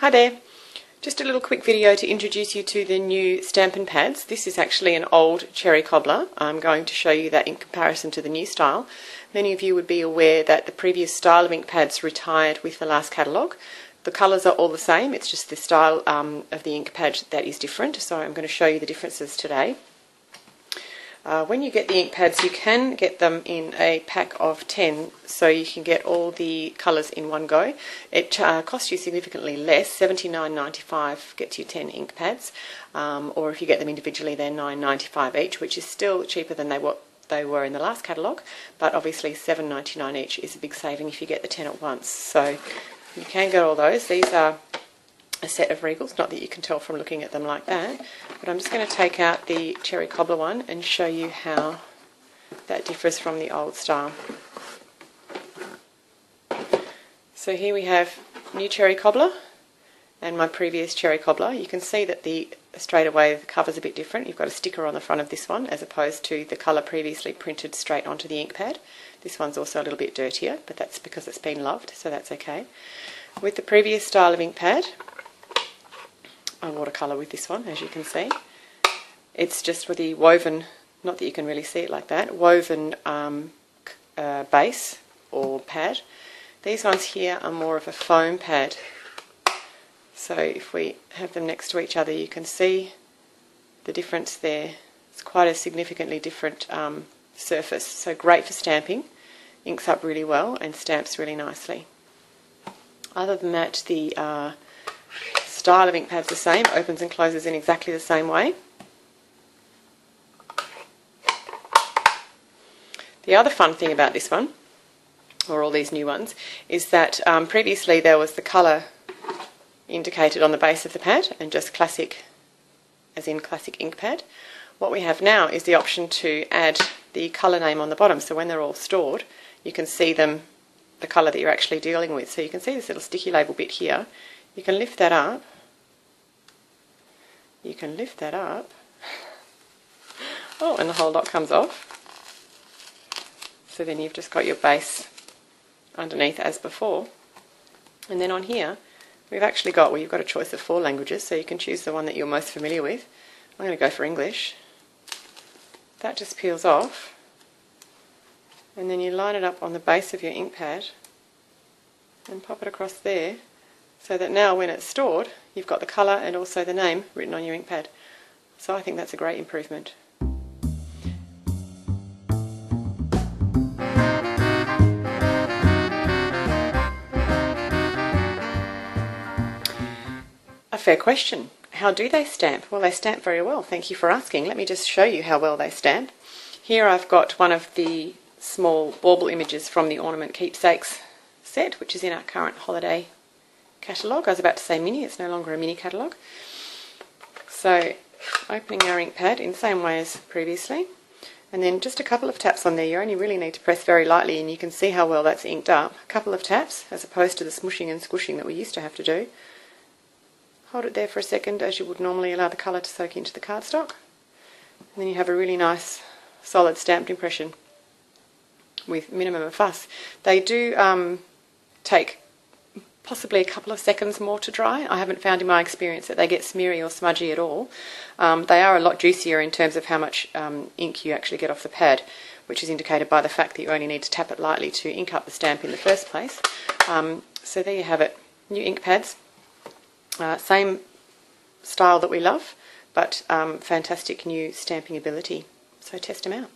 Hi there, just a little quick video to introduce you to the new Stampin' pads. This is actually an old cherry cobbler. I'm going to show you that in comparison to the new style. Many of you would be aware that the previous style of ink pads retired with the last catalogue. The colours are all the same, it's just the style of the ink pad that is different, so I'm going to show you the differences today. When you get the ink pads, you can get them in a pack of 10, so you can get all the colours in one go. It costs you significantly less. $79.95 gets you 10 ink pads, or if you get them individually, they're $9.95 each, which is still cheaper than they were in the last catalogue, but obviously $7.99 each is a big saving if you get the 10 at once. So you can get all those. These are a set of regals, not that you can tell from looking at them like that, but I'm just going to take out the cherry cobbler one and show you how that differs from the old style. So here we have new cherry cobbler and my previous cherry cobbler. You can see that straight away the cover's a bit different. You've got a sticker on the front of this one as opposed to the colour previously printed straight onto the ink pad. This one's also a little bit dirtier, but that's because it's been loved, so that's okay. With the previous style of ink pad, I watercolour with this one, as you can see. It's just with the woven, not that you can really see it like that, woven base or pad. These ones here are more of a foam pad. So if we have them next to each other, you can see the difference there. It's quite a significantly different surface, so great for stamping. Inks up really well and stamps really nicely. Other than that, the style of ink pad's the same, opens and closes in exactly the same way. The other fun thing about this one, or all these new ones, is that previously there was the colour indicated on the base of the pad and just classic, as in classic ink pad. What we have now is the option to add the colour name on the bottom, so when they're all stored you can see them, the colour that you're actually dealing with. So you can see this little sticky label bit here. You can lift that up. You can lift that up. Oh, and the whole lot comes off. So then you've just got your base underneath as before. And then on here, we've actually got, well, you've got a choice of 4 languages, so you can choose the one that you're most familiar with. I'm going to go for English. That just peels off. And then you line it up on the base of your ink pad and pop it across there, so that now when it's stored you've got the colour and also the name written on your ink pad. So I think that's a great improvement. A fair question. How do they stamp? Well, they stamp very well, thank you for asking. Let me just show you how well they stamp. Here I've got one of the small bauble images from the Ornament Keepsakes set, which is in our current holiday catalogue. I was about to say mini, it's no longer a mini catalogue. So opening our ink pad in the same way as previously, and then just a couple of taps on there. You only really need to press very lightly and you can see how well that's inked up. A couple of taps as opposed to the smushing and squishing that we used to have to do. Hold it there for a second as you would normally, allow the colour to soak into the cardstock, and then you have a really nice solid stamped impression with minimum of fuss. They do take possibly a couple of seconds more to dry. I haven't found in my experience that they get smeary or smudgy at all. They are a lot juicier in terms of how much ink you actually get off the pad, which is indicated by the fact that you only need to tap it lightly to ink up the stamp in the first place. So there you have it, new ink pads. Same style that we love, but fantastic new stamping ability. So test them out.